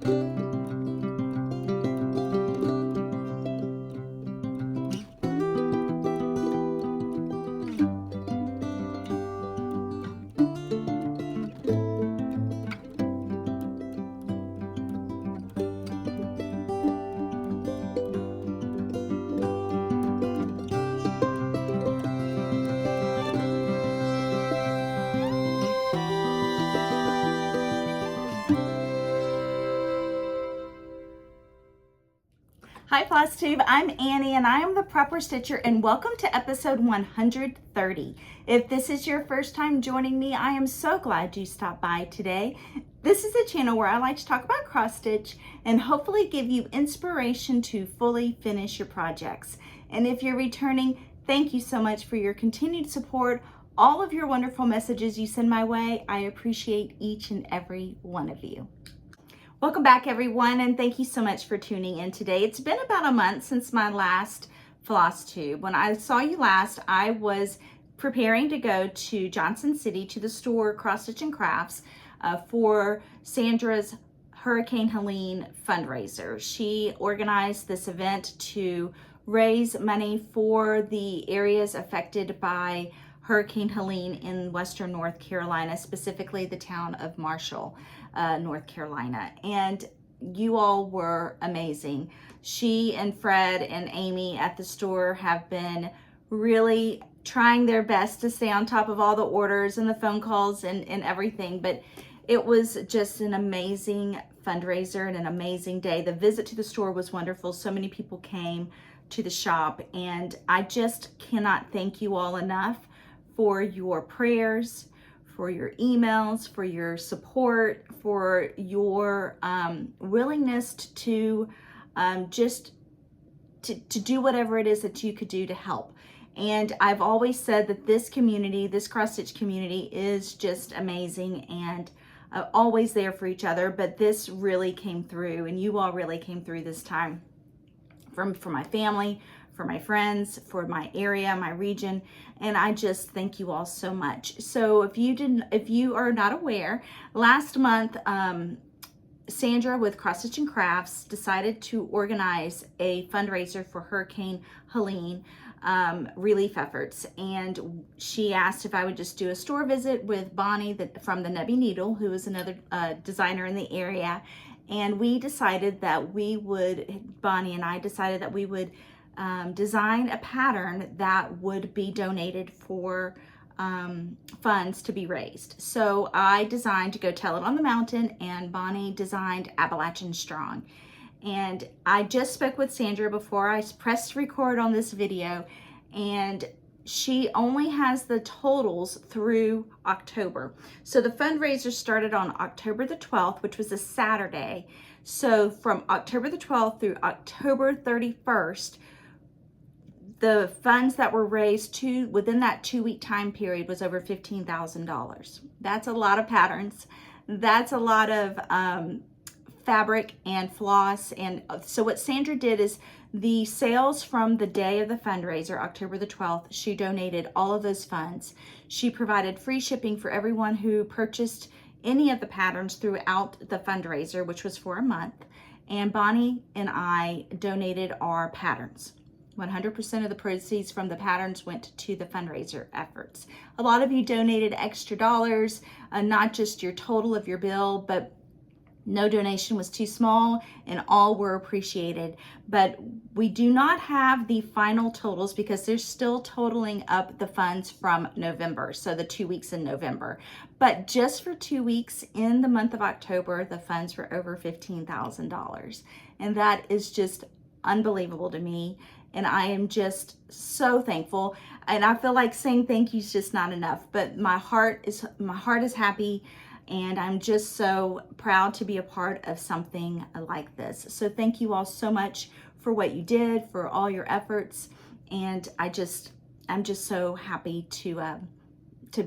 Hi Flosstube, I'm Annie and I am the Proper Stitcher, and welcome to episode 130. If this is your first time joining me, I am so glad you stopped by today. This is a channel where I like to talk about cross stitch and hopefully give you inspiration to fully finish your projects. And if you're returning, thank you so much for your continued support, all of your wonderful messages you send my way. I appreciate each and every one of you. Welcome back everyone, and thank you so much for tuning in today. It's been about a month since my last Flosstube. When I saw you last, I was preparing to go to Johnson City to the store Cross Stitch and Crafts for Sandra's Hurricane Helene fundraiser. She organized this event to raise money for the areas affected by Hurricane Helene in western North Carolina, specifically the town of Marshall, North Carolina. And you all were amazing. She and Fred and Amy at the store have been really trying their best to stay on top of all the orders and the phone calls and everything, but it was just an amazing fundraiser and an amazing day. The visit to the store was wonderful. So many people came to the shop, and I just cannot thank you all enough for your prayers, for your emails, for your support, for your willingness to do whatever it is that you could do to help. And I've always said that this community, this cross stitch community, is just amazing and always there for each other. But this really came through, and you all really came through this time. For my family, for my friends, for my area, my region, and I just thank you all so much. So if you are not aware, last month Sandra with Cross Stitch and Crafts decided to organize a fundraiser for Hurricane Helene relief efforts, and she asked if I would just do a store visit with Bonnie from the Nubby Needle, who is another designer in the area. And we decided that Bonnie and I decided that we would design a pattern that would be donated for funds to be raised. So I designed Go Tell It on the Mountain, and Bonnie designed Appalachian Strong. And I just spoke with Sandra before I pressed record on this video, and she only has the totals through October. So the fundraiser started on October the 12th, which was a Saturday. So from October the 12th through October 31st, the funds that were raised within that 2-week time period was over $15,000. That's a lot of patterns. That's a lot of fabric and floss. And so what Sandra did is the sales from the day of the fundraiser, October the 12th, she donated all of those funds. She provided free shipping for everyone who purchased any of the patterns throughout the fundraiser, which was for a month. And Bonnie and I donated our patterns. 100% of the proceeds from the patterns went to the fundraiser efforts. A lot of you donated extra dollars, not just your total of your bill, but no donation was too small, and all were appreciated. But we do not have the final totals because they're still totaling up the funds from November, so the 2 weeks in November. But just for 2 weeks in the month of October, the funds were over $15,000. And that is just unbelievable to me. And I am just so thankful. And I feel like saying thank you is just not enough, but my heart is happy. And I'm just so proud to be a part of something like this. So thank you all so much for what you did, for all your efforts. And I'm just so happy to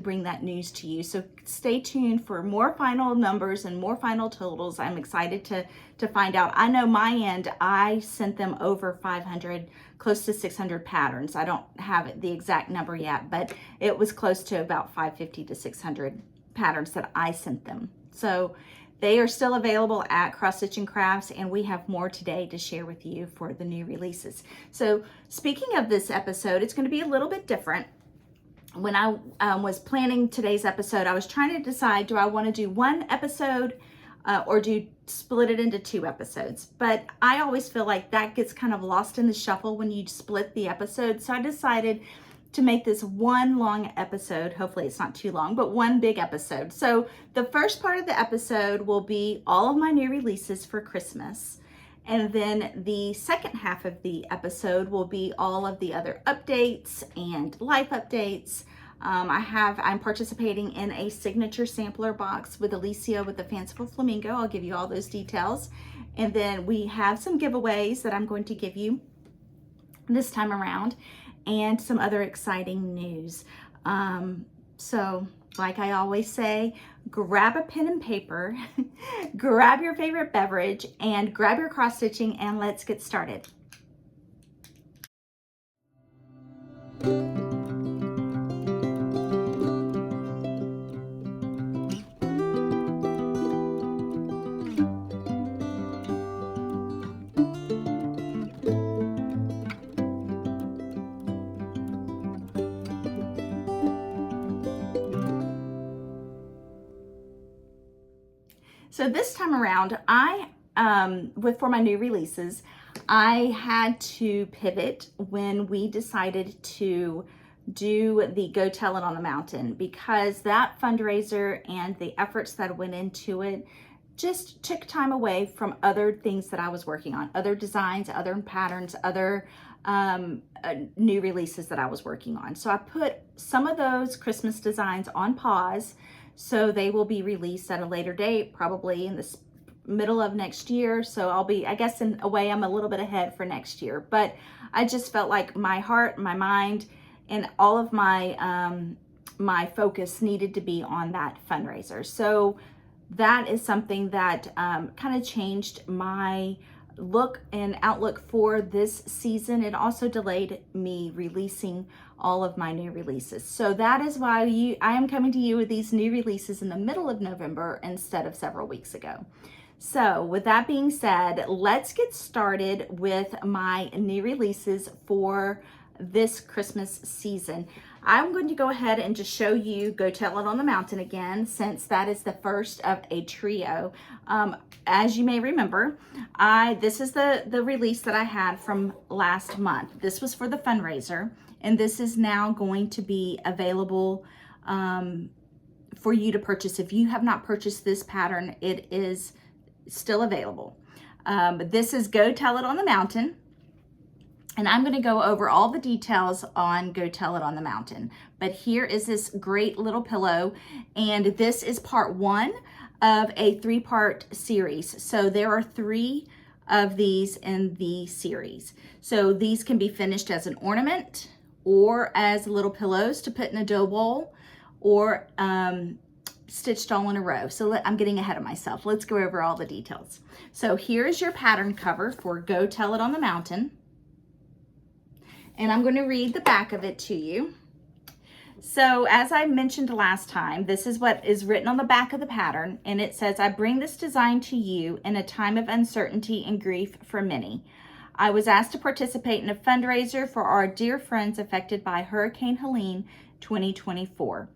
bring that news to you. So stay tuned for more final numbers and more final totals. I'm excited to find out. I know my end, I sent them over 500, close to 600 patterns. I don't have the exact number yet, but it was close to about 550 to 600 patterns that I sent them. So They are still available at Cross Stitch and Crafts, and we have more today to share with you for the new releases. So speaking of this episode, it's going to be a little bit different. When I was planning today's episode, I was trying to decide, do I want to do one episode or split it into 2 episodes? But I always feel like that gets kind of lost in the shuffle when you split the episode. So I decided to make this one long episode. Hopefully it's not too long, but one big episode. So the first part of the episode will be all of my new releases for Christmas. And then the second half of the episode will be all of the other updates and life updates. I'm participating in a signature sampler box with Alicia with the Fanciful Flamingo. I'll give you all those details. And then we have some giveaways that I'm going to give you this time around, and some other exciting news. So like I always say, grab a pen and paper, grab your favorite beverage, and grab your cross stitching, and let's get started. So this time around, for my new releases, I had to pivot when we decided to do the Go Tell It on the Mountain, because that fundraiser and the efforts that went into it just took time away from other things that I was working on, other designs, other patterns, other new releases that I was working on. So I put some of those Christmas designs on pause. So they will be released at a later date, probably in the middle of next year. So I'll be, I guess in a way, I'm a little bit ahead for next year. But I just felt like my heart, my mind, and all of my my focus needed to be on that fundraiser. So that is something that kind of changed my look and outlook for this season. It also delayed me releasing all of my new releases. So that is why I am coming to you with these new releases in the middle of November instead of several weeks ago. So with that being said, let's get started with my new releases for this Christmas season. I'm going to go ahead and just show you Go Tell It on the Mountain again, since that is the first of a trio. As you may remember, this is the release that I had from last month. This was for the fundraiser, and this is now going to be available for you to purchase. If you have not purchased this pattern, it is still available. This is Go Tell It on the Mountain. And I'm going to go over all the details on Go Tell It on the Mountain. But here is this great little pillow, and this is part 1 of a 3-part series. So there are 3 of these in the series. So these can be finished as an ornament, or as little pillows to put in a dough bowl, or stitched all in a row. So I'm getting ahead of myself. Let's go over all the details. So here's your pattern cover for Go Tell It on the Mountain. And I'm going to read the back of it to you. So as I mentioned last time, this is what is written on the back of the pattern, and it says, "I bring this design to you in a time of uncertainty and grief for many. I was asked to participate in a fundraiser for our dear friends affected by Hurricane Helene 2024.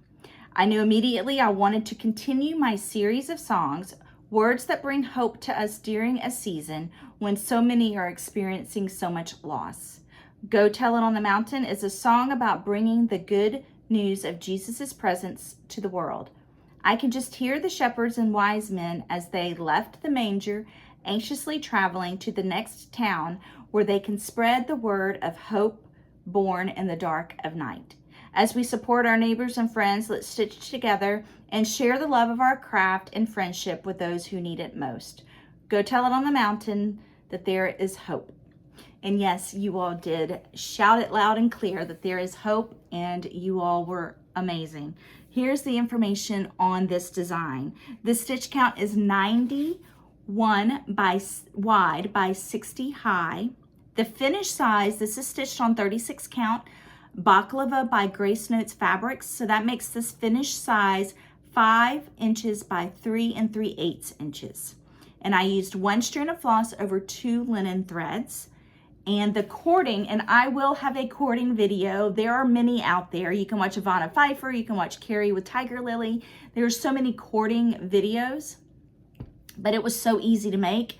I knew immediately I wanted to continue my series of songs, words that bring hope to us during a season when so many are experiencing so much loss. Go Tell It on the Mountain is a song about bringing the good news of Jesus' presence to the world. I can just hear the shepherds and wise men as they left the manger, anxiously traveling to the next town where they can spread the word of hope born in the dark of night. As we support our neighbors and friends, let's stitch together and share the love of our craft and friendship with those who need it most. Go tell it on the mountain that there is hope." And yes, you all did shout it loud and clear that there is hope, and you all were amazing. Here's the information on this design. The stitch count is 91 wide by 60 high. The finish size, this is stitched on 36 count baklava by Grace Notes Fabrics. So that makes this finish size 5 inches by 3 3/8 inches. And I used 1 strand of floss over 2 linen threads. And the cording, and I will have a cording video. There are many out there. You can watch Ivana Pfeiffer, you can watch Carrie with Tiger Lily. There's so many cording videos, but it was so easy to make.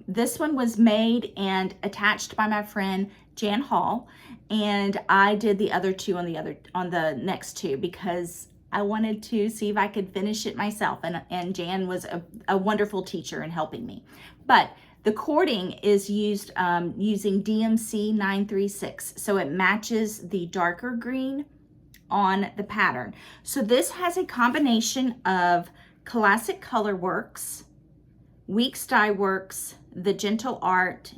This one was made and attached by my friend Jan Hall, and I did the other two on the next two because I wanted to see if I could finish it myself, and Jan was a wonderful teacher in helping me. But the cording is used using DMC 936, so it matches the darker green on the pattern. So this has a combination of Classic Colorworks, Weeks Dye Works, The Gentle Art,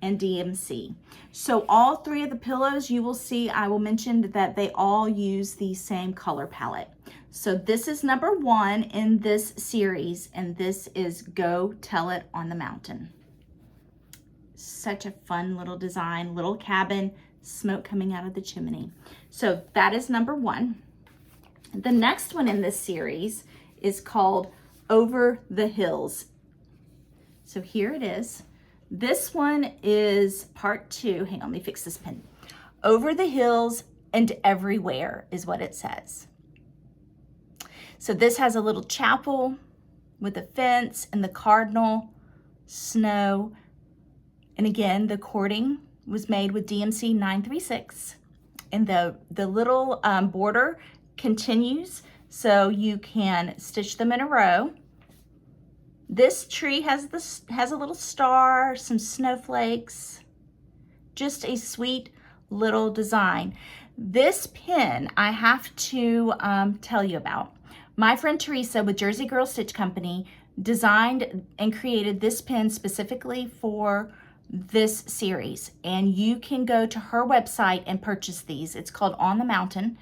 and DMC. So all 3 of the pillows, you will see, I will mention that they all use the same color palette. So this is number 1 in this series, and this is Go Tell It on the Mountain. Such a fun little design, little cabin, smoke coming out of the chimney. So that is number 1. The next one in this series is called Over the Hills. So here it is. This one is part 2. Hang on, let me fix this pen. Over the hills and everywhere is what it says. So this has a little chapel with a fence and the cardinal, snow. And again, the cording was made with DMC 936. And the little border continues, so you can stitch them in a row. This tree has a little star, some snowflakes, just a sweet little design. This pin I have to tell you about. My friend Teresa with Jersey Girl Stitch Company designed and created this pin specifically for this series, and you can go to her website and purchase these. It's called On the Mountain,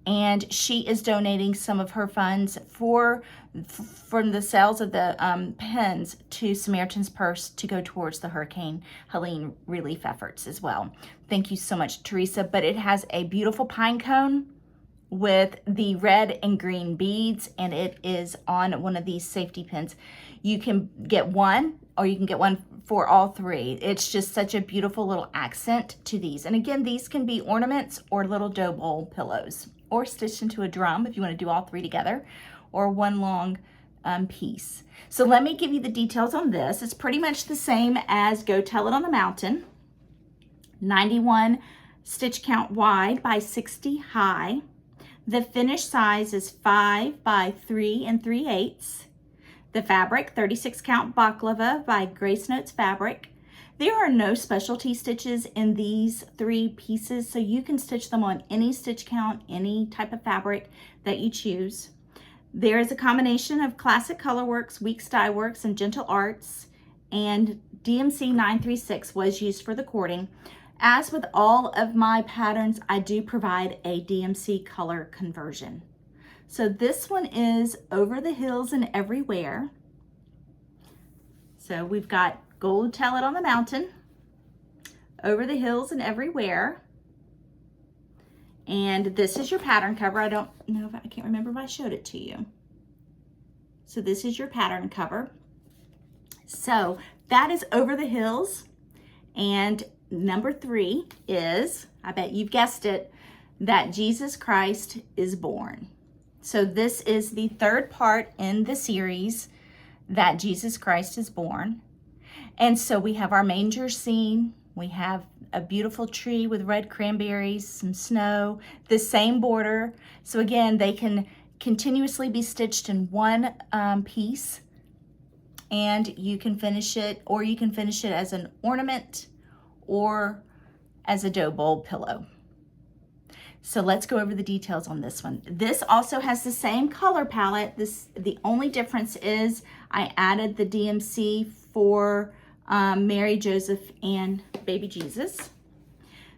and she is donating some of her funds from the sales of the pins to Samaritan's Purse to go towards the Hurricane Helene relief efforts as well. Thank you so much, Teresa. But it has a beautiful pine cone with the red and green beads, and it is on one of these safety pins. You can get one, or you can get one for all 3. It's just such a beautiful little accent to these. And again, these can be ornaments or little dough bowl pillows, or stitched into a drum if you want to do all 3 together, or one long piece. So let me give you the details on this. It's pretty much the same as Go Tell It on the Mountain. 91 stitch count wide by 60 high. The finished size is 5 by 3 3/8. The fabric, 36 count baklava by Grace Notes Fabric. There are no specialty stitches in these 3 pieces, so you can stitch them on any stitch count, any type of fabric that you choose. There is a combination of Classic Colorworks, Weeks Dye Works, and Gentle Arts, and DMC 936 was used for the cording. As with all of my patterns, I do provide a DMC color conversion. So this one is Over the Hills and Everywhere. So we've got Go Tell It on the Mountain, Over the Hills and Everywhere. And this is your pattern cover. I don't know if I can't remember if I showed it to you. So this is your pattern cover. So that is Over the Hills. And number 3 is, I bet you've guessed it, That Jesus Christ is Born. So this is the 3rd part in the series, That Jesus Christ is Born. And so we have our manger scene. We have a beautiful tree with red cranberries, some snow, the same border. So again, they can continuously be stitched in one piece, and you can finish it, or you can finish it as an ornament or as a dough bowl pillow. So let's go over the details on this one. This also has the same color palette. The only difference is I added the DMC for Mary, Joseph, and baby Jesus.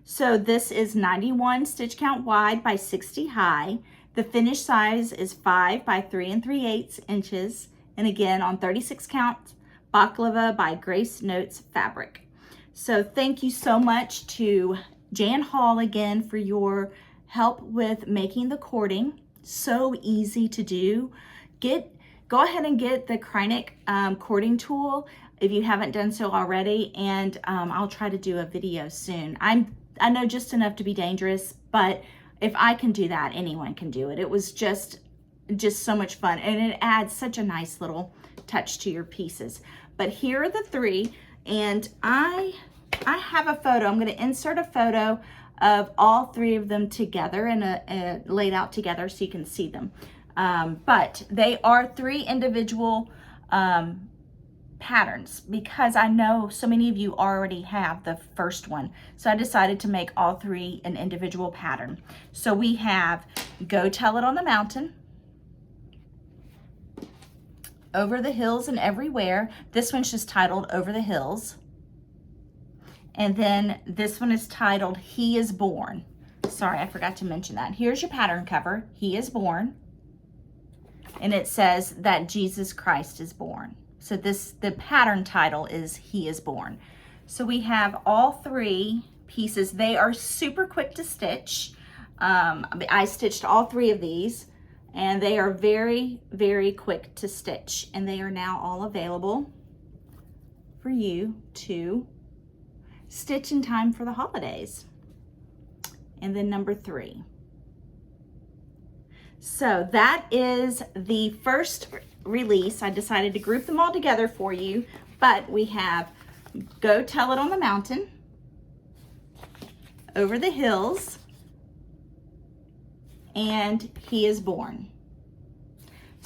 So this is 91 stitch count wide by 60 high. The finished size is 5 by 3 3/8 inches. And again, on 36 count baklava by Grace Notes Fabric. So thank you so much to Jan Hall again for your help with making the cording. So easy to do. Go ahead and get the Kreinik cording tool if you haven't done so already, and I'll try to do a video soon. I know just enough to be dangerous, but if I can do that, anyone can do it. It was just so much fun, and it adds such a nice little touch to your pieces. But here are the three, and I have a photo. I'm going to insert a photo of all three of them together and laid out together so you can see them. But they are three individual patterns, because I know so many of you already have the first one. So I decided to make all three an individual pattern. So we have Go Tell It on the Mountain, Over the Hills and Everywhere. This one's just titled Over the Hills. And then this one is titled He is Born. Sorry, I forgot to mention that. Here's your pattern cover, He is Born. And it says that Jesus Christ is born. So the pattern title is He is Born. So we have all three pieces. They are super quick to stitch. I stitched all three of these, and they are very, very quick to stitch. And they are now all available for you to stitch in time for the holidays. And then number 3. So that is the first release. I decided to group them all together for you, but we have Go Tell It on the Mountain, Over the Hills, and He is Born.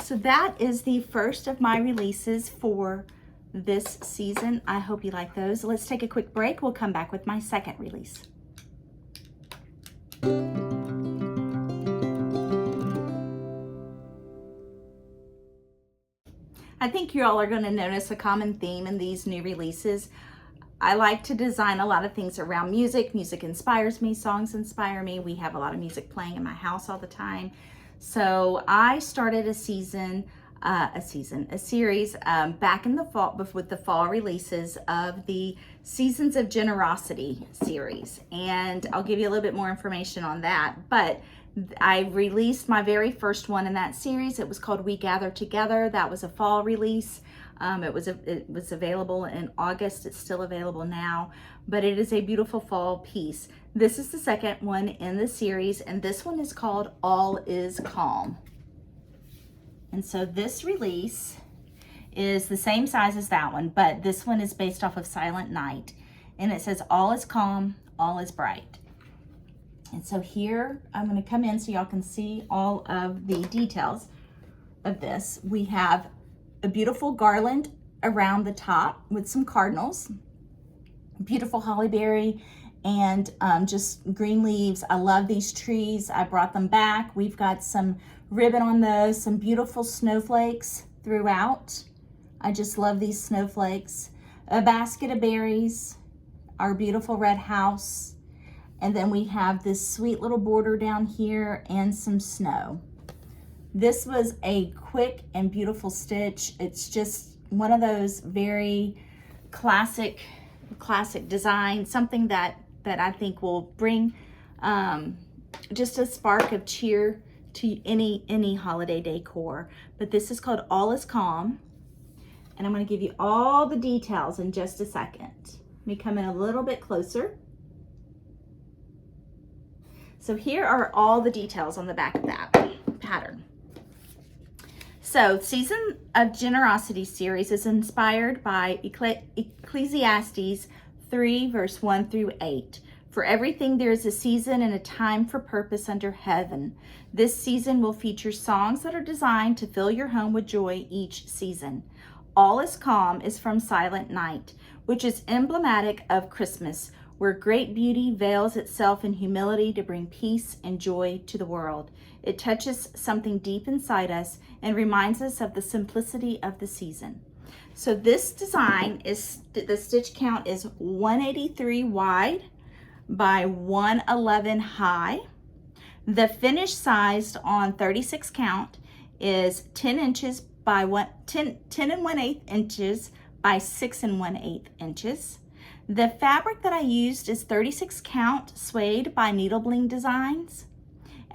So that is the first of my releases for this season. I hope you like those. Let's take a quick break. We'll come back with my second release. I think you all are going to notice a common theme in these new releases. I like to design a lot of things around music. Music inspires me, songs inspire me. We have a lot of music playing in my house all the time. So I started a series back in the fall with the fall releases of the Seasons of Generosity series. And I'll give you a little bit more information on that. But I released my very first one in that series. It was called We Gather Together. That was a fall release. It was available in August. It's still available now, but it is a beautiful fall piece. This is the second one in the series, and this one is called All is Calm. And so this release is the same size as that one, but this one is based off of Silent Night, and it says all is calm, all is bright. And so here, I'm going to come in so y'all can see all of the details of this. We have a beautiful garland around the top with some cardinals, beautiful holly berry, and just green leaves. I love these trees. I brought them back. We've got some ribbon on those, some beautiful snowflakes throughout. I just love these snowflakes. A basket of berries, our beautiful red house, and then we have this sweet little border down here and some snow. This was a quick and beautiful stitch. It's just one of those very classic designs, something that I think will bring just a spark of cheer to any holiday decor. But this is called All is Calm, and I'm going to give you all the details in just a second. Let me come in a little bit closer. So here are all the details on the back of that pattern. So Season of Generosity series is inspired by Ecclesiastes 3 verse 1 through 8. For everything there is a season and a time for purpose under heaven. This season will feature songs that are designed to fill your home with joy each season. All is Calm is from Silent Night, which is emblematic of Christmas, where great beauty veils itself in humility to bring peace and joy to the world. It touches something deep inside us and reminds us of the simplicity of the season. So this design is, the stitch count is 183 wide by 111 high. The finish sized on 36 count is 10 inches by 10 1/8 inches by 6 1/8 inches. The fabric that I used is 36 count suede by Needle Bling Designs,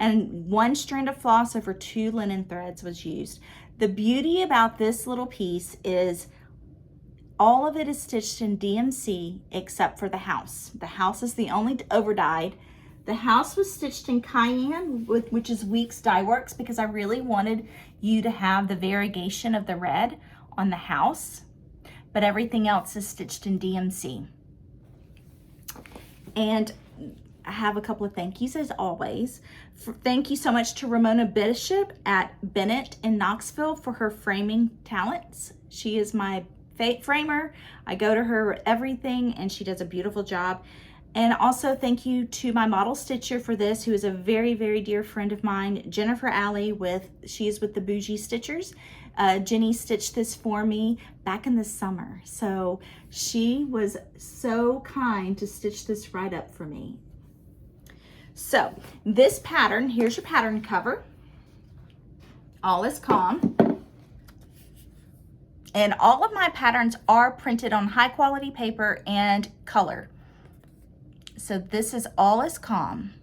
and 1 strand of floss over 2 linen threads was used. The beauty about this little piece is all of it is stitched in DMC except for the house. The house is the only overdyed. The house was stitched in cayenne, which is Weeks Dye Works, because I really wanted you to have the variegation of the red on the house, but everything else is stitched in DMC. And I have a couple of thank yous as always. Thank you so much to Ramona Bishop at Bennett in Knoxville for her framing talents. She is my framer. I go to her with everything and she does a beautiful job. And also thank you to my model stitcher for this, who is a very, very dear friend of mine, Jennifer Alley she is with the Bougie Stitchers. Jenny stitched this for me back in the summer. So she was so kind to stitch this right up for me. So this pattern, here's your pattern cover. All is calm. And all of my patterns are printed on high quality paper and color. So this is All is Calm.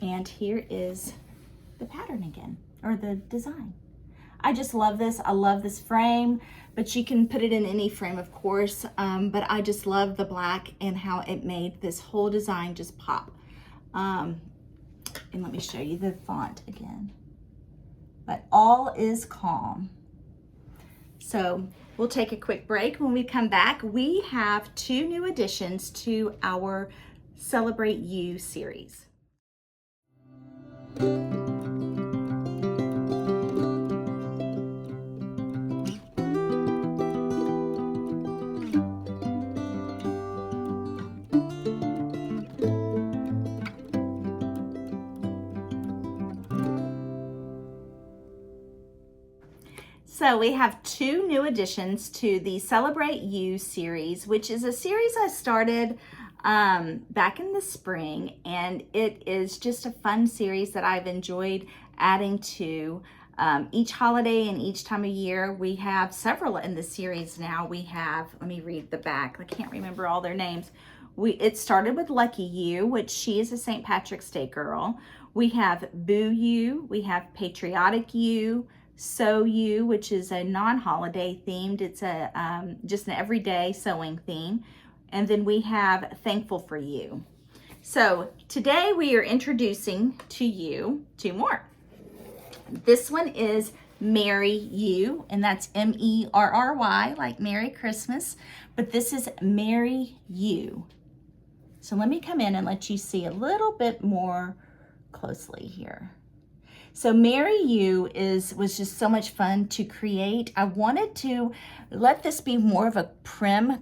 And here is the pattern again, or the design. I just love this. I love this frame, but you can put it in any frame, of course. But I just love the black and how it made this whole design just pop. And let me show you the font again. But All is Calm. So we'll take a quick break. When we come back, we have 2 new additions to our Celebrate You series. So we have 2 new additions to the Celebrate You series, which is a series I started back in the spring, and it is just a fun series that I've enjoyed adding to each holiday and each time of year. We have several in the series now. We have, let me read the back. I can't remember all their names. It started with Lucky You, which she is a St. Patrick's Day girl. We have Boo You. We have Patriotic You. Sew You, which is a non-holiday themed. It's a just an everyday sewing theme. And then we have Thankful for You. So today we are introducing to you 2 more. This one is Merry You, and that's M-E-R-R-Y, like Merry Christmas. But this is Merry You. So let me come in and let you see a little bit more closely here. So Merry You was just so much fun to create. I wanted to let this be more of a prim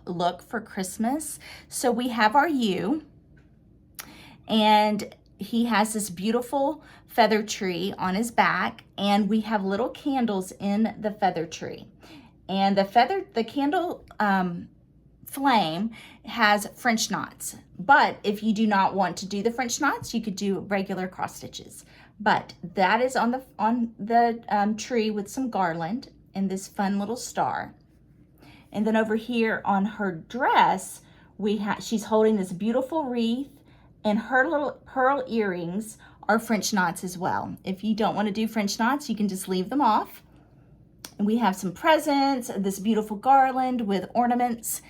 look for Christmas. So we have our U, and he has this beautiful feather tree on his back, and we have little candles in the feather tree. And the candle flame has French knots, but if you do not want to do the French knots, you could do regular cross stitches. But that is on the tree with some garland and this fun little star. And then over here on her dress, she's holding this beautiful wreath, and her little pearl earrings are French knots as well. If you don't want to do French knots, you can just leave them off. And we have some presents, this beautiful garland with ornaments,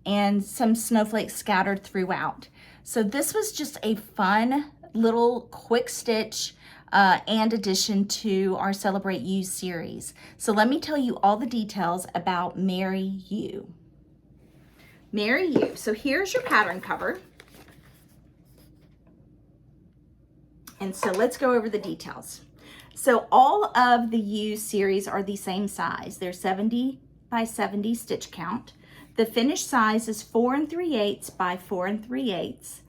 and some snowflakes scattered throughout. So this was just a fun little quick stitch and addition to our Celebrate You series. So let me tell you all the details about Merry You. Merry You. So here's your pattern cover. And so let's go over the details. So all of the U series are the same size. They're 70 by 70 stitch count. The finished size is 4 3/8 by 4 3/8,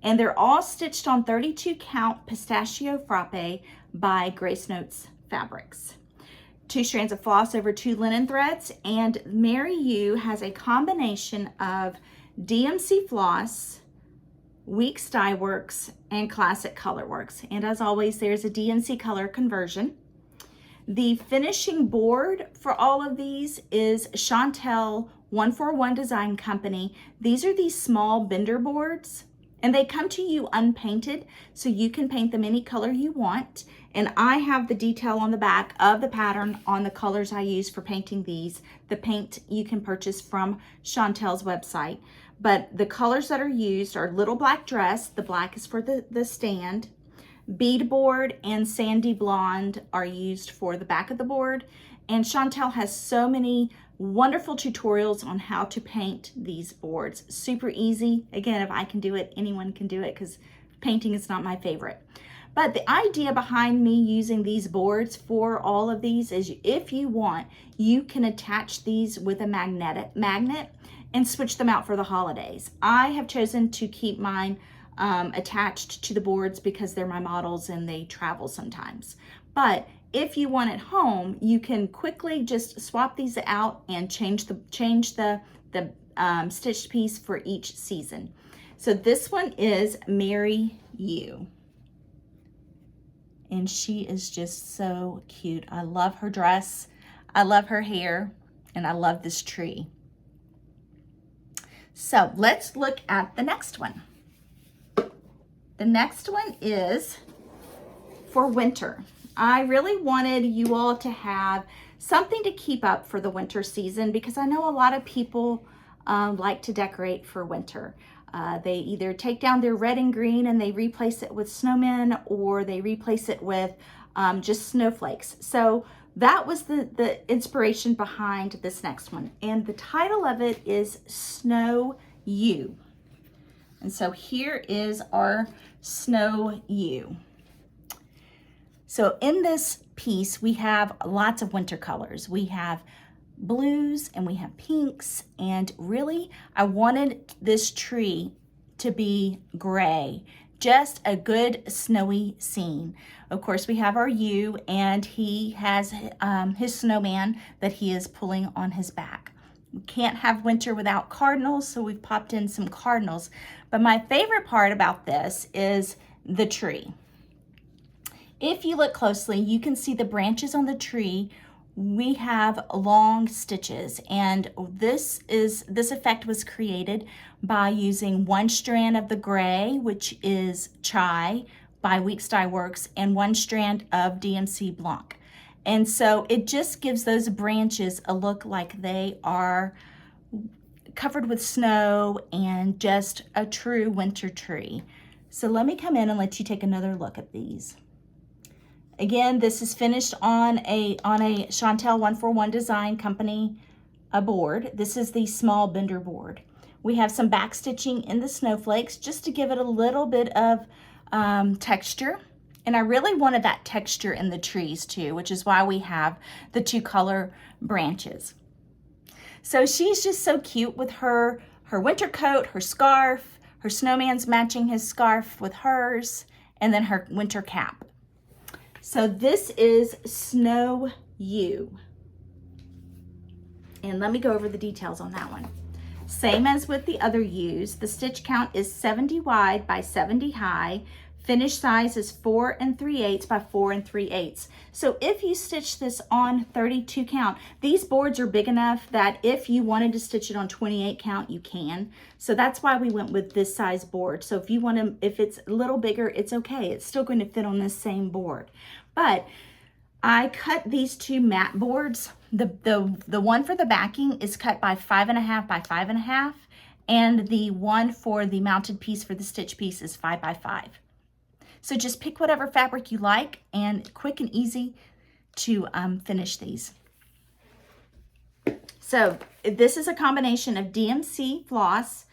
and they're all stitched on 32 count pistachio frappe by Grace Notes Fabrics. 2 strands of floss over 2 linen threads, and Merry You has a combination of DMC floss, Weeks Dye Works, and Classic Color Works. And as always, there's a DMC color conversion. The finishing board for all of these is Chantel 141 Design Company. These are these small bender boards, And they come to you unpainted, so you can paint them any color you want. And I have the detail on the back of the pattern on the colors I use for painting these. The paint you can purchase from Chantel's website. But the colors that are used are Little Black Dress. The black is for the stand. Beadboard and Sandy Blonde are used for the back of the board. And Chantel has so many wonderful tutorials on how to paint these boards. Super easy. Again, if I can do it, anyone can do it, because painting is not my favorite. But the idea behind me using these boards for all of these is, if you want, you can attach these with a magnet and switch them out for the holidays. I have chosen to keep mine attached to the boards because they're my models and they travel sometimes. But if you want at home, you can quickly just swap these out and change the stitched piece for each season. So this one is Marry You. And she is just so cute. I love her dress. I love her hair. And I love this tree. So let's look at the next one. The next one is for winter. I really wanted you all to have something to keep up for the winter season, because I know a lot of people like to decorate for winter. They either take down their red and green and they replace it with snowmen, or they replace it with just snowflakes. So that was the inspiration behind this next one. And the title of it is Snow You. And so here is our Snow You. So in this piece, we have lots of winter colors. We have blues and we have pinks, and really I wanted this tree to be gray, just a good snowy scene. Of course, we have our U, and he has his snowman that he is pulling on his back. We can't have winter without cardinals, so we've popped in some cardinals. But my favorite part about this is the tree. If you look closely, you can see the branches on the tree. We have long stitches, and this effect was created by using one strand of the gray, which is Chai by Weeks Dye Works, and one strand of DMC Blanc. And so it just gives those branches a look like they are covered with snow and just a true winter tree. So let me come in and let you take another look at these. Again, this is finished on a Chantel 141 Design Company board. This is the small bender board. We have some back stitching in the snowflakes just to give it a little bit of texture. And I really wanted that texture in the trees too, which is why we have the two color branches. So she's just so cute with her winter coat, her scarf, her snowman's matching his scarf with hers, and then her winter cap. So this is Snow You. And let me go over the details on that one. Same as with the other U's, the stitch count is 70 wide by 70 high. Finish size is 4 3/8 by 4 3/8. So if you stitch this on 32 count, these boards are big enough that if you wanted to stitch it on 28 count, you can. So that's why we went with this size board. So if you want to, if it's a little bigger, it's okay. It's still going to fit on this same board. But I cut these two matte boards. The one for the backing is cut by 5.5 by 5.5, and the one for the mounted piece for the stitch piece is 5 by 5. So just pick whatever fabric you like, and quick and easy to finish these. So this is a combination of DMC Floss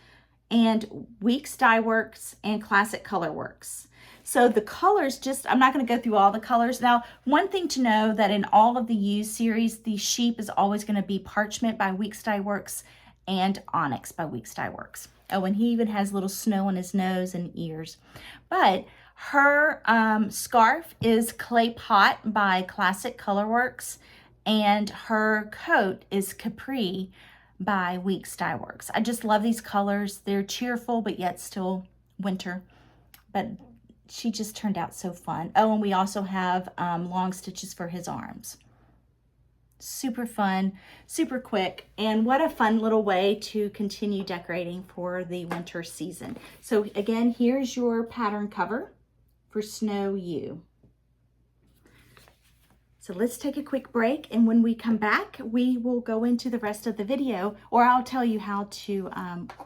and Weeks Dye Works and Classic Color Works. So the colors, I'm not going to go through all the colors. Now, one thing to know that in all of the U series, the sheep is always going to be Parchment by Weeks Dye Works and Onyx by Weeks Dye Works. Oh, and he even has little snow on his nose and ears. But her scarf is Clay Pot by Classic Color Works, and her coat is Capri by Weeks Dye Works. I just love these colors. They're cheerful, but yet still winter. But she just turned out so fun. Oh, and we also have long stitches for his arms. super fun, super quick, and what a fun little way to continue decorating for the winter season. So again, here's your pattern cover for Snow You. So let's take a quick break, and when we come back, we will go into the rest of the video, or I'll tell you how to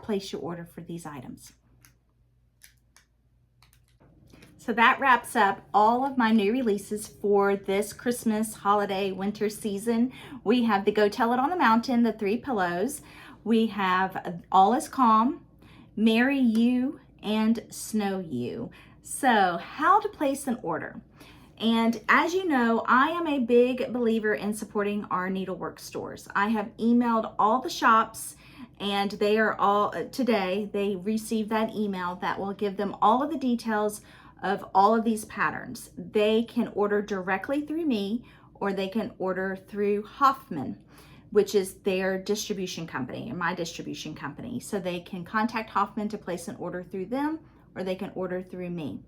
place your order for these items. So that wraps up all of my new releases for this Christmas, holiday, winter season. We have the Go Tell It on the Mountain, the 3 pillows. We have All Is Calm, Marry You, and Snow You. So how to place an order. And as you know, I am a big believer in supporting our needlework stores. I have emailed all the shops, and they are all, today, they received that email that will give them all of the details of all of these patterns. They can order directly through me, or they can order through Hoffman, which is their distribution company, or my distribution company. So they can contact Hoffman to place an order through them, or they can order through me.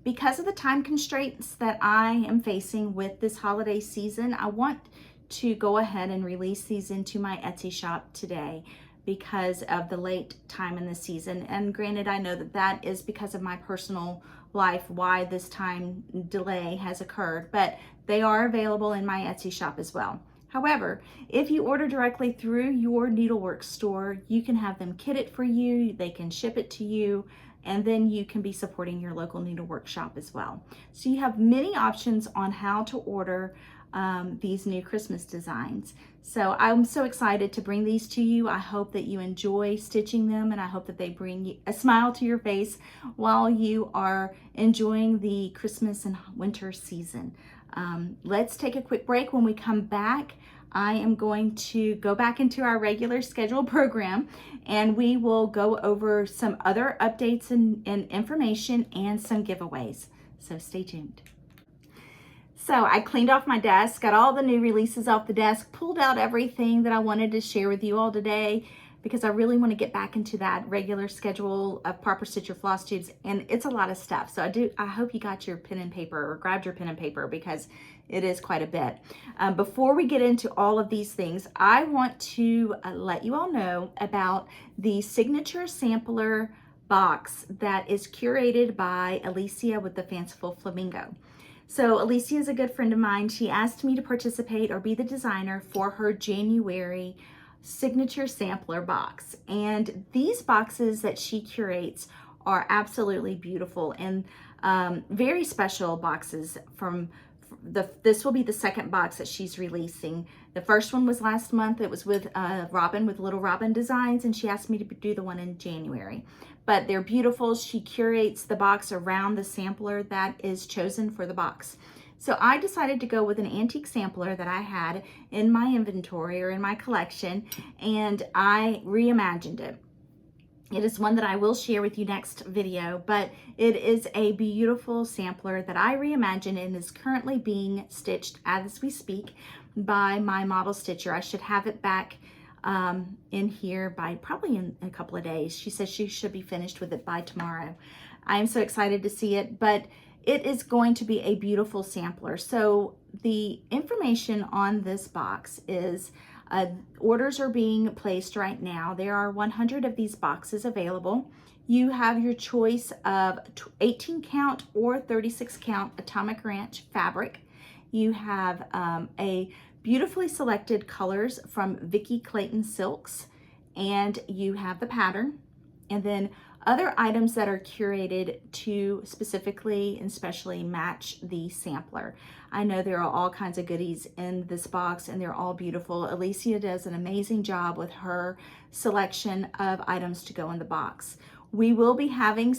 Because of the time constraints that I am facing with this holiday season, I want to go ahead and release these into my Etsy shop today because of the late time in the season. And granted, I know that that is because of my personal life why this time delay has occurred, but they are available in my Etsy shop as well. However, if you order directly through your needlework store, you can have them kit it for you, they can ship it to you, and then you can be supporting your local needlework shop as well. So you have many options on how to order these new Christmas designs. So I'm so excited to bring these to you. I hope that you enjoy stitching them, and I hope that they bring you a smile to your face while you are enjoying the Christmas and winter season. Let's take a quick break. When we come back, I am going to go back into our regular scheduled program, and we will go over some other updates and information and some giveaways. So stay tuned. So I cleaned off my desk, got all the new releases off the desk, pulled out everything that I wanted to share with you all today, because I really want to get back into that regular schedule of proper stitch your floss tubes, and it's a lot of stuff. So I hope you got your pen and paper, or grabbed your pen and paper, because it is quite a bit. Before we get into all of these things, I want to let you all know about the signature sampler box that is curated by Alicia with the Fanciful Flamingo. So Alicia is a good friend of mine. She asked me to participate or be the designer for her January signature sampler box. And these boxes that she curates are absolutely beautiful and very special boxes from this will be the second box that she's releasing. The first one was last month. It was with Robin, with Little Robin Designs, and she asked me to do the one in January. But they're beautiful. She curates the box around the sampler that is chosen for the box. So I decided to go with an antique sampler that I had in my inventory or in my collection, and I reimagined it. It is one that I will share with you next video, but it is a beautiful sampler that I reimagined and is currently being stitched as we speak by my model stitcher. I should have it back in here by probably in a couple of days. She says she should be finished with it by tomorrow. I'm so excited to see it, but it is going to be a beautiful sampler. So the information on this box is orders are being placed right now. There are 100 of these boxes available. You have your choice of 18 count or 36 count Atomic Ranch fabric. You have a beautifully selected colors from Vicki Clayton Silks, and you have the pattern, and then other items that are curated to specifically and specially match the sampler. I know there are all kinds of goodies in this box, and they're all beautiful. Alicia does an amazing job with her selection of items to go in the box. We will be having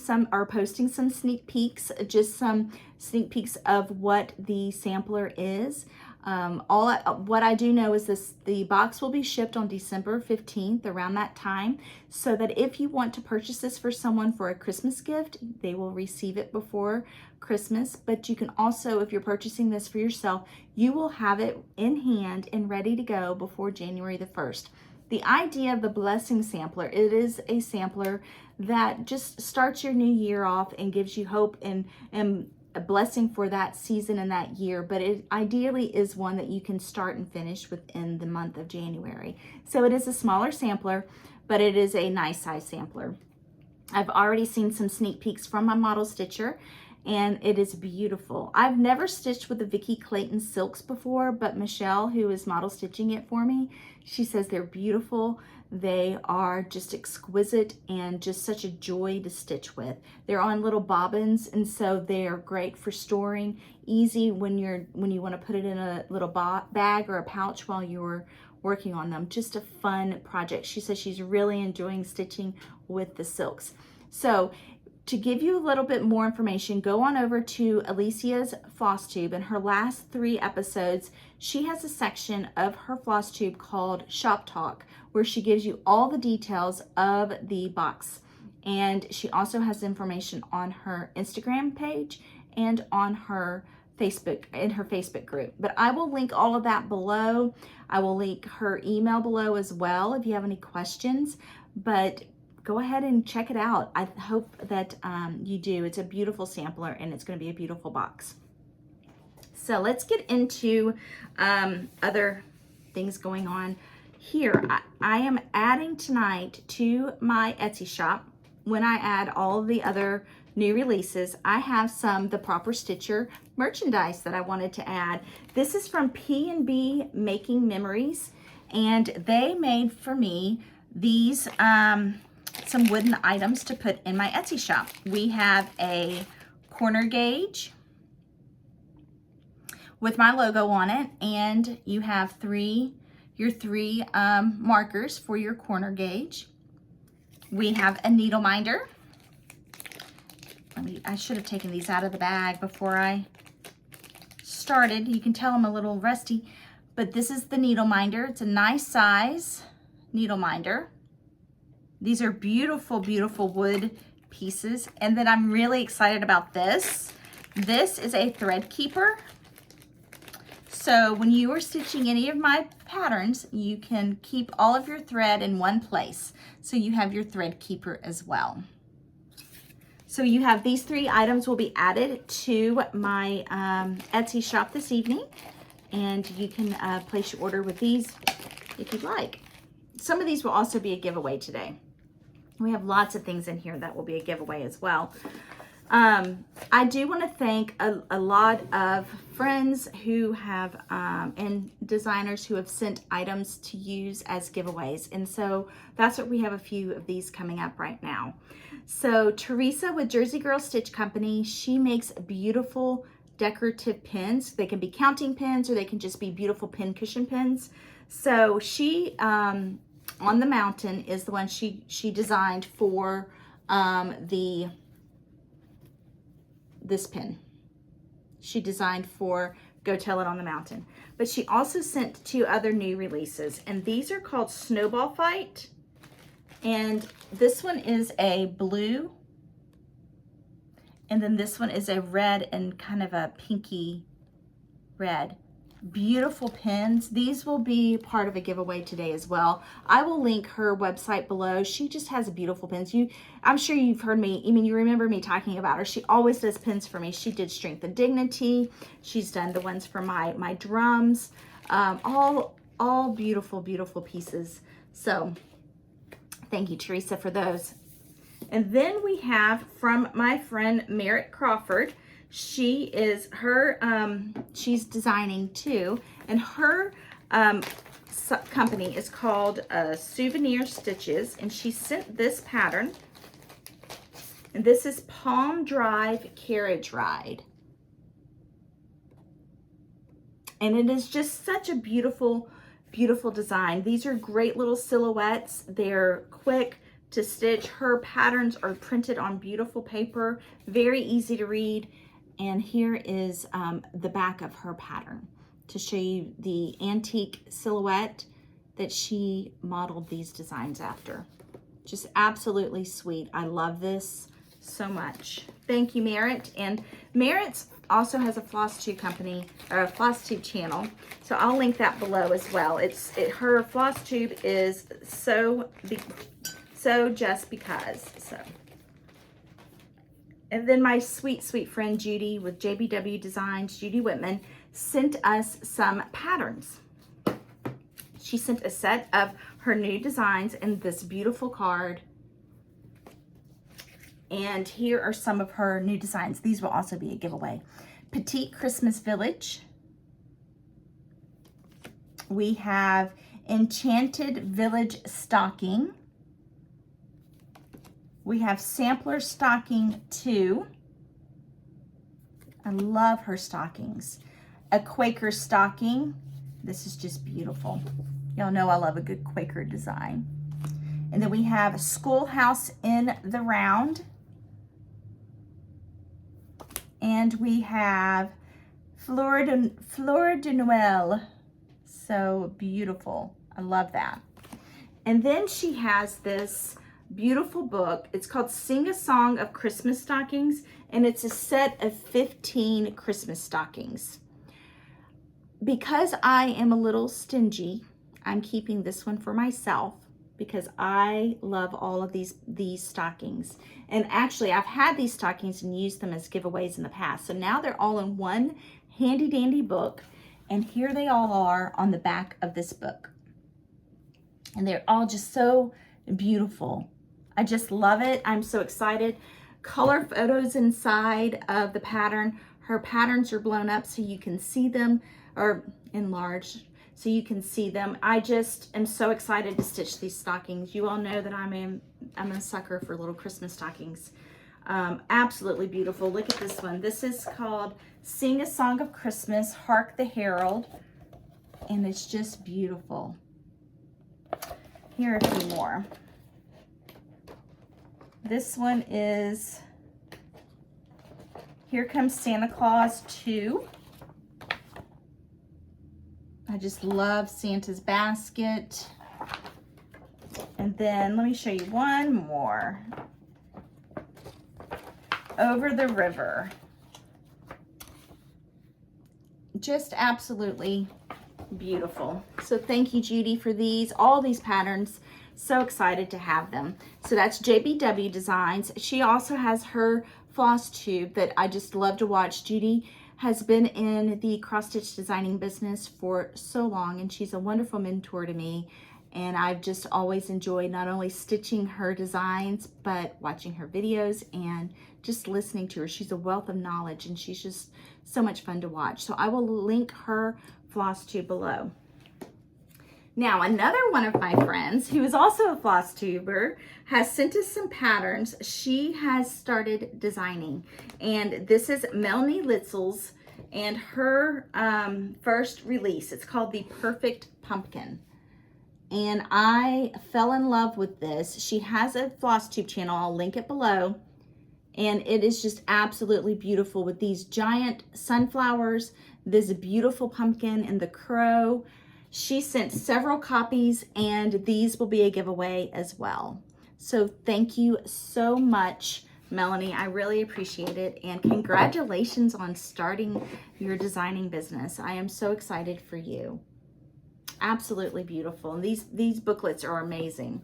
posting some sneak peeks, just some sneak peeks of what the sampler is. What I do know is the box will be shipped on December 15th, around that time, so that if you want to purchase this for someone for a Christmas gift, they will receive it before Christmas. But you can also, if you're purchasing this for yourself, you will have it in hand and ready to go before January the 1st. The idea of the Blessing Sampler, it is a sampler that just starts your new year off and gives you hope and a blessing for that season and that year, but it ideally is one that you can start and finish within the month of January. So it is a smaller sampler, but it is a nice size sampler. I've already seen some sneak peeks from my model stitcher, and it is beautiful. I've never stitched with the Vicki Clayton silks before, but Michelle, who is model stitching it for me, she says they're beautiful. They are just exquisite and just such a joy to stitch with. They're on little bobbins, and so they are great for storing, easy when you want to put it in a little bag or a pouch while you're working on them. Just a fun project. She says she's really enjoying stitching with the silks. So to give you a little bit more information, go on over to Alicia's Flosstube. In her last 3 episodes, she has a section of her Flosstube called Shop Talk, where she gives you all the details of the box. And she also has information on her Instagram page and on her Facebook, in her Facebook group. But I will link all of that below. I will link her email below as well if you have any questions. But go ahead and check it out. I hope that you do. It's a beautiful sampler, and it's going to be a beautiful box. So let's get into other things going on here. I am adding tonight to my Etsy shop, when I add all of the other new releases, I have some The Proper Stitcher merchandise that I wanted to add. This is from P&B Making Memories, and they made for me these some wooden items to put in my Etsy shop. We have a corner gauge with my logo on it, and you have your three markers for your corner gauge. We have a needle minder. I should have taken these out of the bag before I started. You can tell I'm a little rusty, but this is the needle minder. It's a nice size needle minder. These are beautiful, beautiful wood pieces. And then I'm really excited about this. This is a thread keeper. So when you are stitching any of my patterns, you can keep all of your thread in one place. So you have your thread keeper as well. So you have these 3 items will be added to my Etsy shop this evening. And you can place your order with these if you'd like. Some of these will also be a giveaway today. We have lots of things in here that will be a giveaway as well. I do want to thank a lot of friends who have, and designers who have sent items to use as giveaways. And so that's what we have a few of these coming up right now. So Teresa with Jersey Girl Stitch Company, she makes beautiful decorative pins. They can be counting pins, or they can just be beautiful pin cushion pins. So she, on the mountain is the one she designed for this pin. She designed for Go Tell It on the Mountain. But she also sent 2 other new releases, and these are called Snowball Fight. And this one is a blue, and then this one is a red and kind of a pinky red. Beautiful pins. These will be part of a giveaway today as well. I will link her website below. She just has beautiful pins. I'm sure you've heard me, I mean, you remember me talking about her. She always does pins for me. She did Strength and Dignity. She's done the ones for my drums. All beautiful, beautiful pieces. So thank you, Teresa, for those. And then we have from my friend Merritt Crawford. She is she's designing too, and her company is called Souvenir Stitches, and she sent this pattern, and this is Palm Drive Carriage Ride, and it is just such a beautiful, beautiful design. These are great little silhouettes. They're quick to stitch. Her patterns are printed on beautiful paper, very easy to read. And here is the back of her pattern to show you the antique silhouette that she modeled these designs after. Just absolutely sweet. I love this so much. Thank you, Merritt. And Merritt also has a Flosstube company, or a Flosstube channel. So I'll link that below as well. Her Flosstube is so just because. So And then my sweet, sweet friend Judy with JBW Designs, Judy Whitman, sent us some patterns. She sent a set of her new designs in this beautiful card. And here are some of her new designs. These will also be a giveaway. Petite Christmas Village. We have Enchanted Village Stocking. We have Sampler Stocking 2. I love her stockings. A Quaker Stocking. This is just beautiful. Y'all know I love a good Quaker design. And then we have Schoolhouse in the Round. And we have Fleur de Noël. So beautiful. I love that. And then she has this beautiful book. It's called Sing a Song of Christmas Stockings, and it's a set of 15 Christmas stockings. Because I am a little stingy, I'm keeping this one for myself because I love all of these stockings. And actually, I've had these stockings and used them as giveaways in the past. So now they're all in one handy dandy book. And here they all are on the back of this book. And they're all just so beautiful. I just love it. I'm so excited. Color photos inside of the pattern. Her patterns are blown up so you can see them, or enlarged so you can see them. I just am so excited to stitch these stockings. You all know that I'm a sucker for little Christmas stockings. Absolutely beautiful. Look at this one. This is called Sing a Song of Christmas, Hark the Herald, and it's just beautiful. Here are a few more. This one is Here Comes Santa Claus 2. I just love Santa's basket. And then let me show you one more. Over the River. Just absolutely beautiful. So thank you, Judy, for these, all these patterns. So excited to have them. So that's JBW Designs. She also has her Flosstube that I just love to watch. Judy has been in the cross-stitch designing business for so long, and she's a wonderful mentor to me. And I've just always enjoyed not only stitching her designs, but watching her videos and just listening to her. She's a wealth of knowledge, and she's just so much fun to watch. So I will link her Flosstube below. Now, another one of my friends, who is also a Flosstuber, has sent us some patterns. She has started designing, and this is Melanie Litzel's and her first release. It's called The Perfect Pumpkin. And I fell in love with this. She has a Flosstube channel. I'll link it below. And it is just absolutely beautiful with these giant sunflowers, this beautiful pumpkin, and the crow. She sent several copies, and these will be a giveaway as well. So thank you so much, Melanie. I really appreciate it. And congratulations on starting your designing business. I am so excited for you. Absolutely beautiful. And these booklets are amazing.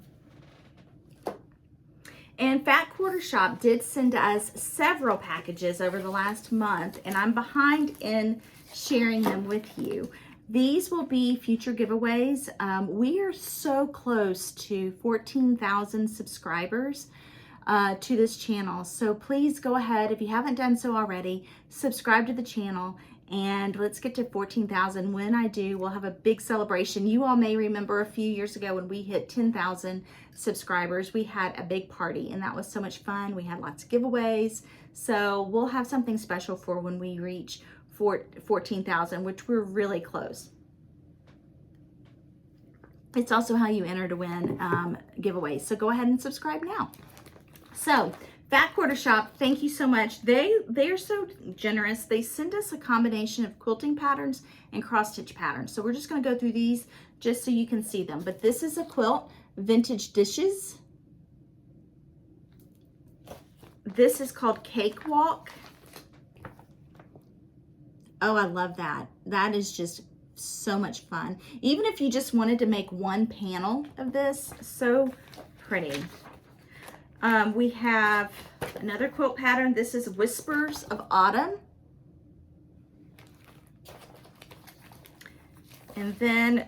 And Fat Quarter Shop did send us several packages over the last month, and I'm behind in sharing them with you. These will be future giveaways. We are so close to 14,000 subscribers to this channel. So please go ahead, if you haven't done so already, subscribe to the channel, and let's get to 14,000. When I do, we'll have a big celebration. You all may remember a few years ago when we hit 10,000 subscribers, we had a big party, and that was so much fun. We had lots of giveaways. So we'll have something special for when we reach 14,000, which we're really close. It's also how you enter to win giveaways. So go ahead and subscribe now. So Fat Quarter Shop, thank you so much. They are so generous. They send us a combination of quilting patterns and cross stitch patterns. So we're just going to go through these just so you can see them. But this is a quilt, Vintage Dishes. This is called Cakewalk. Oh, I love that. That is just so much fun. Even if you just wanted to make one panel of this, so pretty. We have another quilt pattern. This is Whispers of Autumn. And then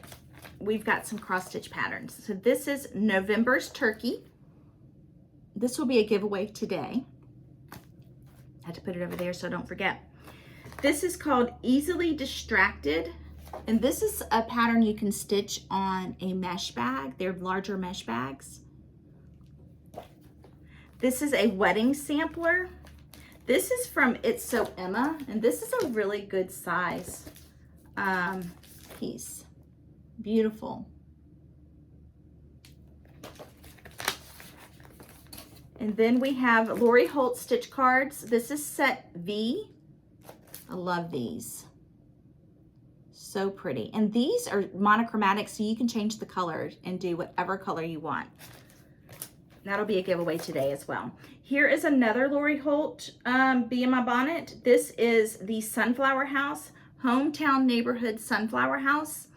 we've got some cross stitch patterns. So this is November's Turkey. This will be a giveaway today. I had to put it over there so I don't forget. This is called Easily Distracted. And this is a pattern you can stitch on a mesh bag. They're larger mesh bags. This is a wedding sampler. This is from It's So Emma, and this is a really good size piece. Beautiful. And then we have Lori Holt stitch cards. This is set V. I love these. So pretty. And these are monochromatic, so you can change the color and do whatever color you want. That'll be a giveaway today as well. Here is another Lori Holt Be in My Bonnet. This is the Sunflower House, Hometown Neighborhood Sunflower House.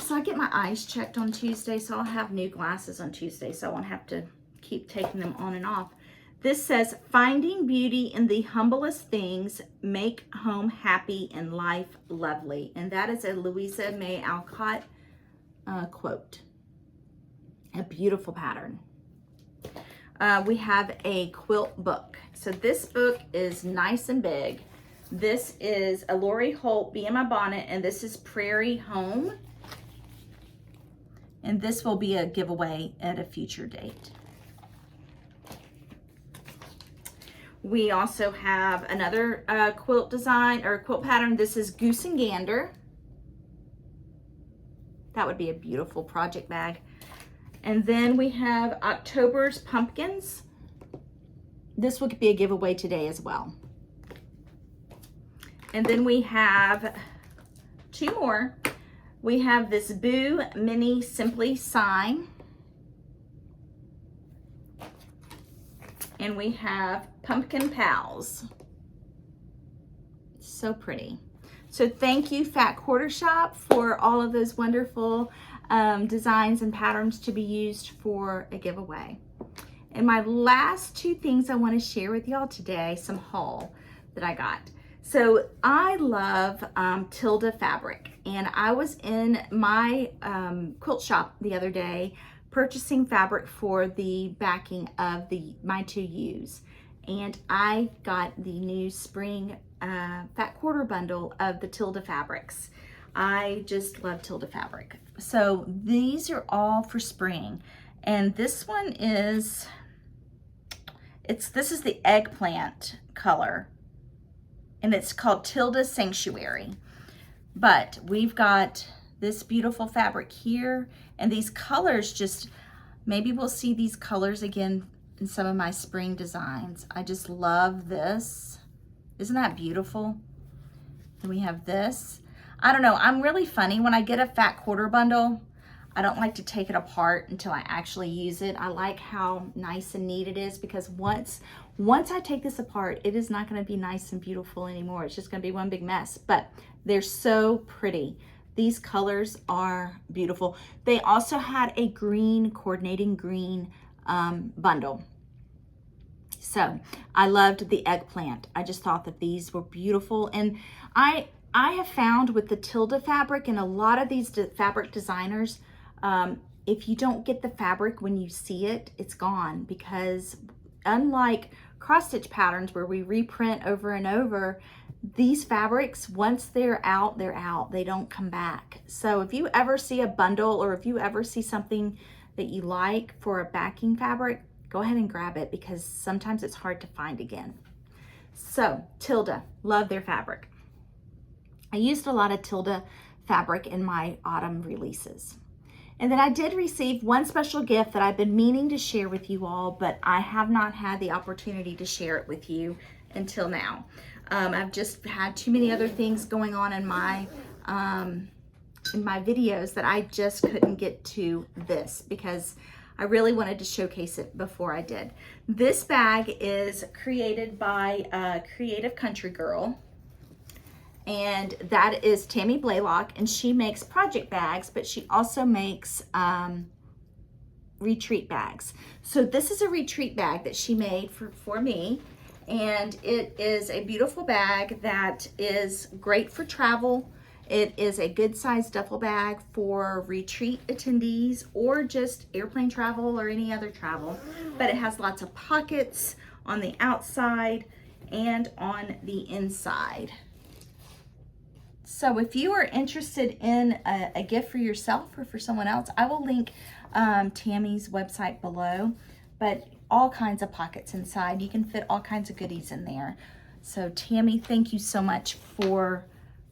So I get my eyes checked on Tuesday, so I'll have new glasses on Tuesday, so I won't have to keep taking them on and off. This says, finding beauty in the humblest things, make home happy and life lovely. And that is a Louisa May Alcott quote. A beautiful pattern. We have a quilt book. So this book is nice and big. This is a Lori Holt Be in My Bonnet, and this is Prairie Home. And this will be a giveaway at a future date. We also have another quilt design or quilt pattern. This is Goose and Gander. That would be a beautiful project bag. And then we have October's Pumpkins. This would be a giveaway today as well. And then we have two more. We have this Boo Mini Simply sign. And we have Pumpkin Pals. So pretty. So thank you, Fat Quarter Shop, for all of those wonderful designs and patterns to be used for a giveaway. And my last two things I want to share with y'all today, some haul that I got. So I love Tilda fabric, and I was in my quilt shop the other day purchasing fabric for the backing of my 2Us, and I got the new spring fat quarter bundle of the Tilda fabrics. I just love Tilda fabric. So these are all for spring, and this one is this is the eggplant color, and it's called Tilda Sanctuary. But we've got this beautiful fabric here, and these colors just, maybe we'll see these colors again in some of my spring designs. I just love this. Isn't that beautiful? Then we have this. I don't know, I'm really funny. When I get a fat quarter bundle, I don't like to take it apart until I actually use it. I like how nice and neat it is, because once I take this apart, it is not going to be nice and beautiful anymore. It's just going to be one big mess. But they're so pretty. These colors are beautiful. They also had a green, coordinating green bundle. So I loved the eggplant. I just thought that these were beautiful. And I have found with the Tilda fabric and a lot of these fabric designers, if you don't get the fabric when you see it, it's gone, because unlike cross stitch patterns where we reprint over and over, these fabrics, once they're out, they're out. They don't come back. So if you ever see a bundle, or if you ever see something that you like for a backing fabric, go ahead and grab it, because sometimes it's hard to find again. So Tilda, love their fabric. I used a lot of Tilda fabric in my autumn releases. And then I did receive one special gift that I've been meaning to share with you all, but I have not had the opportunity to share it with you until now. I've just had too many other things going on in my videos that I just couldn't get to this, because I really wanted to showcase it before I did. This bag is created by Creative Country Girl, and that is Tammy Blaylock, and she makes project bags, but she also makes retreat bags. So this is a retreat bag that she made for me. And it is a beautiful bag that is great for travel. It is a good sized duffel bag for retreat attendees or just airplane travel or any other travel. But it has lots of pockets on the outside and on the inside. So if you are interested in a gift for yourself or for someone else, I will link Tammy's website below, but all kinds of pockets inside. You can fit all kinds of goodies in there. So Tammy, thank you so much for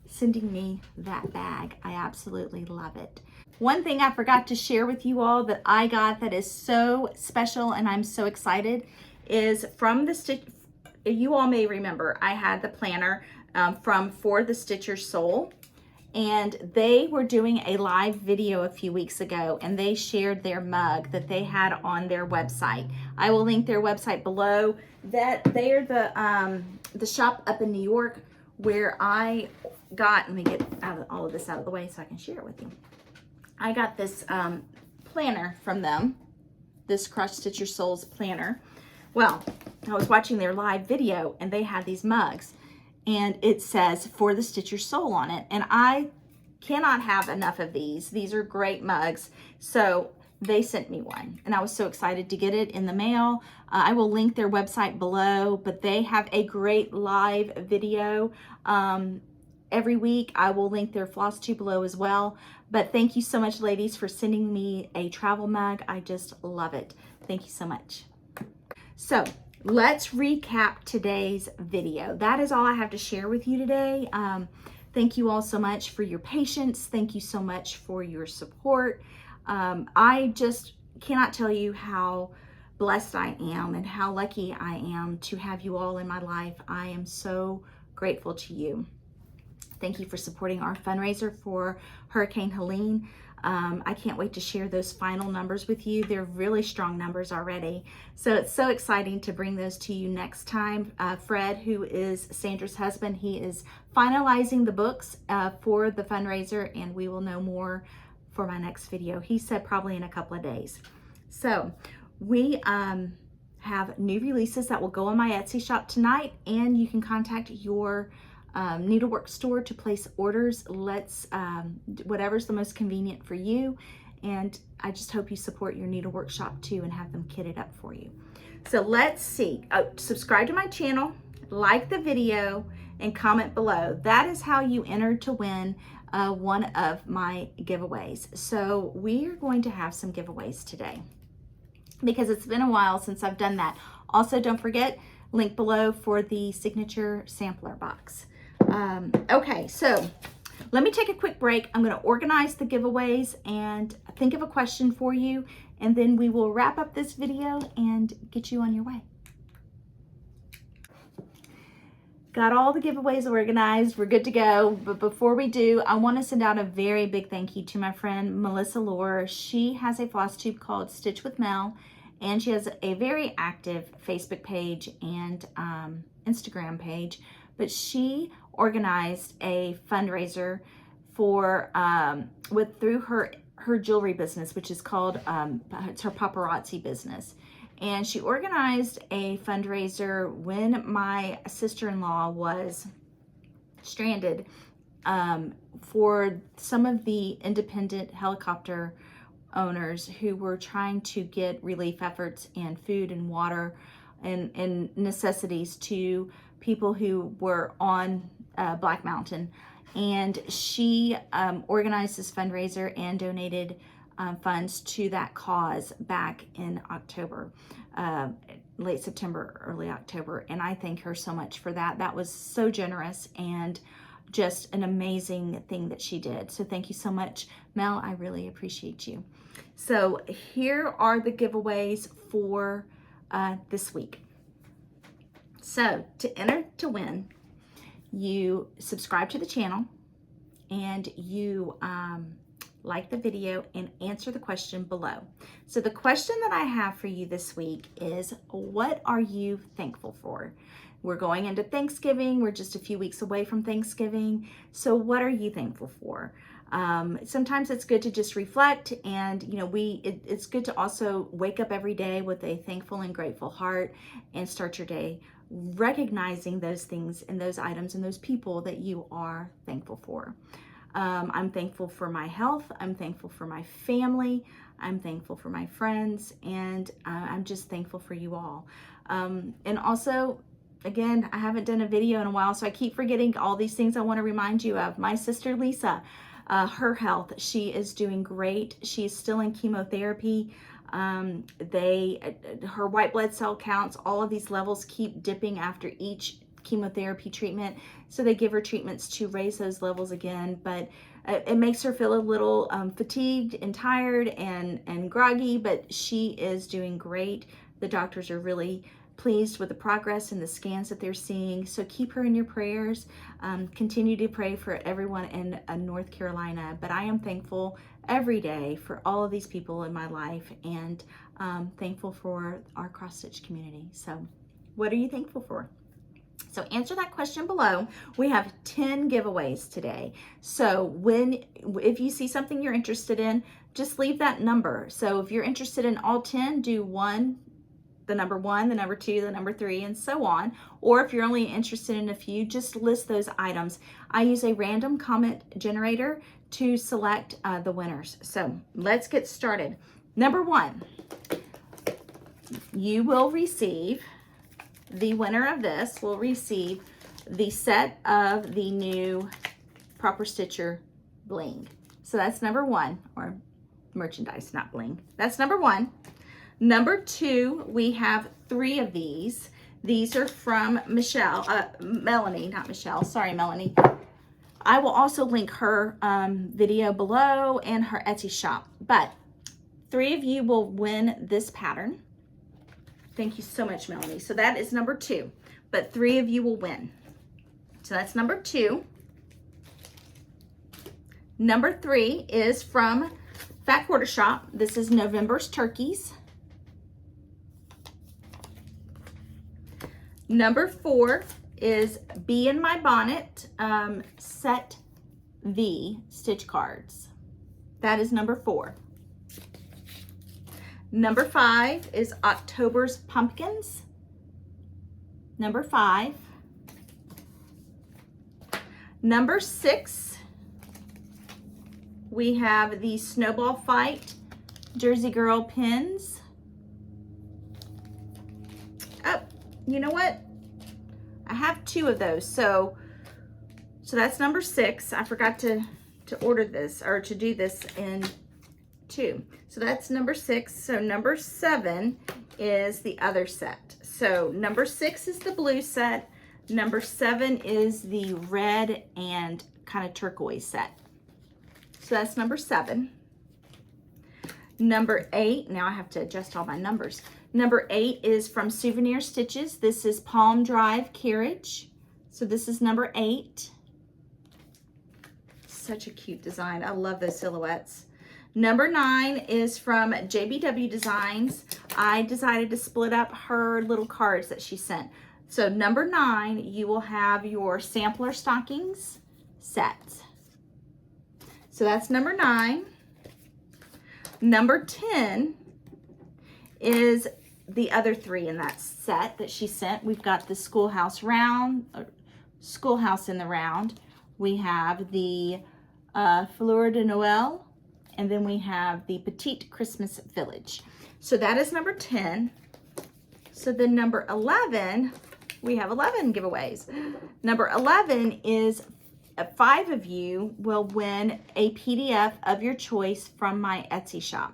sending me that bag. I absolutely love it. One thing I forgot to share with you all that I got that is so special and I'm so excited is from the Stitch. You all may remember I had the planner from For the Stitcher Soul, and they were doing a live video a few weeks ago, and they shared their mug that they had on their website. I will link their website below. That they are the shop up in New York where I got, let me get all of this out of the way so I can share it with you. I got this planner from them, this Crush Stitch Your Souls planner. Well, I was watching their live video and they had these mugs and it says For the Stitch Your Soul on it. And I cannot have enough of these. These are great mugs. So they sent me one and I was so excited to get it in the mail. I will link their website below, but they have a great live video every week. I will link their Flosstube below as well. But thank you so much, ladies, for sending me a travel mug. I just love it. Thank you so much. So let's recap today's video. That is all I have to share with you today. Thank you all so much for your patience. Thank you so much for your support. I just cannot tell you how blessed I am and how lucky I am to have you all in my life. I am so grateful to you. Thank you for supporting our fundraiser for Hurricane Helene. I can't wait to share those final numbers with you. They're really strong numbers already. So it's so exciting to bring those to you next time. Fred, who is Sandra's husband, he is finalizing the books for the fundraiser, and we will know more for my next video. He said probably in a couple of days. So we have new releases that will go on my Etsy shop tonight, and you can contact your needlework store to place orders. Let's whatever's the most convenient for you, and I just hope you support your needlework shop too and have them kitted up for you. So let's see. Subscribe to my channel, like the video, and comment below. That is how you enter to win one of my giveaways. So we are going to have some giveaways today because it's been a while since I've done that. Also, don't forget, link below for the signature sampler box. Okay, so let me take a quick break. I'm going to organize the giveaways and think of a question for you, and then we will wrap up this video and get you on your way. Got all the giveaways organized. We're good to go. But before we do, I want to send out a very big thank you to my friend Melissa Lohr. She has a Flosstube called Stitch with Mel, and she has a very active Facebook page and Instagram page. But she organized a fundraiser for through her jewelry business, which is called it's her paparazzi business. And she organized a fundraiser when my sister-in-law was stranded for some of the independent helicopter owners who were trying to get relief efforts and food and water and necessities to people who were on Black Mountain. And she organized this fundraiser and donated funds to that cause back in October, late September, early October. And I thank her so much for that. That was so generous and just an amazing thing that she did. So thank you so much, Mel. I really appreciate you. So here are the giveaways for this week. So to enter to win, you subscribe to the channel and you like the video and answer the question below. So the question that I have for you this week is, what are you thankful for? We're going into Thanksgiving. We're just a few weeks away from Thanksgiving. So what are you thankful for? Sometimes it's good to just reflect, and you know, it's good to also wake up every day with a thankful and grateful heart and start your day recognizing those things and those items and those people that you are thankful for. I'm thankful for my health. I'm thankful for my family. I'm thankful for my friends, and I'm just thankful for you all. And also, again, I haven't done a video in a while, so I keep forgetting all these things I want to remind you of. My sister Lisa, her health, she is doing great. She's still in chemotherapy. Her white blood cell counts, all of these levels keep dipping after each chemotherapy treatment. So they give her treatments to raise those levels again, but it makes her feel a little fatigued and tired and groggy, but she is doing great. The doctors are really pleased with the progress and the scans that they're seeing. So keep her in your prayers. Continue to pray for everyone in North Carolina. But I am thankful every day for all of these people in my life, and thankful for our cross stitch community. So what are you thankful for? So answer that question below. We have 10 giveaways today. So if you see something you're interested in, just leave that number. So if you're interested in all 10, do the number 1, the number 2, the number 3, and so on. Or if you're only interested in a few, just list those items. I use a random comment generator to select the winners. So let's get started. Number 1, you will receive, the winner of this will receive the set of the new Proper Stitcher bling. So that's number 1, or merchandise, not bling. That's number 1. Number 2, we have 3 of these. These are from Melanie, not Michelle. Sorry, Melanie. I will also link her video below and her Etsy shop. But 3 of you will win this pattern. Thank you so much, Melanie. So that is number 2. But 3 of you will win. So that's number 2. Number 3 is from Fat Quarter Shop. This is November's turkeys. Number 4 is Bee in My Bonnet Set V stitch cards. That is number 4. Number 5 is October's Pumpkins. Number 5. Number 6, we have the Snowball Fight Jersey Girl pins. Oh, you know what? I have 2 of those. So that's number 6. I forgot to order this, or to do this in 2. So that's number 6. So number 7 is the other set. So number 6 is the blue set. Number 7 is the red and kind of turquoise set. So that's number 7. Number 8, now I have to adjust all my numbers. Number 8 is from Souvenir Stitches. This is Palm Drive Carriage. So this is number 8. Such a cute design. I love those silhouettes. Number 9 is from JBW Designs. I decided to split up her little cards that she sent. So number 9, you will have your sampler stockings set. So that's number 9. Number 10 is the other 3 in that set that she sent. We've got the Schoolhouse Round, Schoolhouse in the Round. We have the Fleur de Noël, and then we have the Petite Christmas Village. So that is number 10. So then number 11, we have 11 giveaways. Number 11 is 5 of you will win a PDF of your choice from my Etsy shop.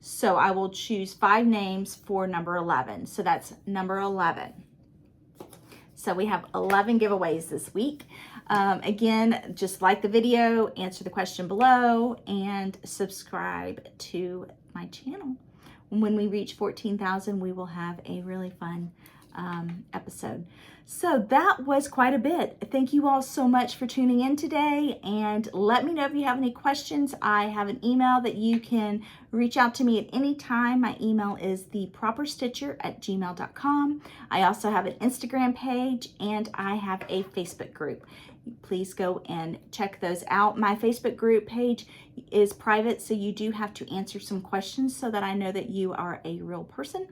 So I will choose 5 names for number 11. So that's number 11. So we have 11 giveaways this week. Again, just like the video, answer the question below, and subscribe to my channel. When we reach 14,000, we will have a really fun episode. So that was quite a bit. Thank you all so much for tuning in today, and let me know if you have any questions. I have an email that you can reach out to me at any time. My email is theproperstitcher@gmail.com. I also have an Instagram page, and I have a Facebook group. please go and check those out. My Facebook group page is private, so you do have to answer some questions so that I know that you are a real person.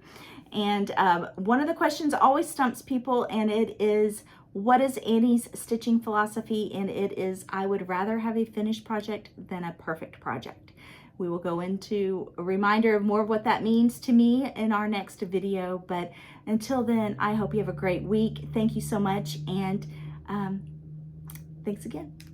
And one of the questions always stumps people, and it is, what is Annie's stitching philosophy? And it is, I would rather have a finished project than a perfect project. We will go into a reminder of more of what that means to me in our next video. But until then, I hope you have a great week. Thank you so much, and thanks again.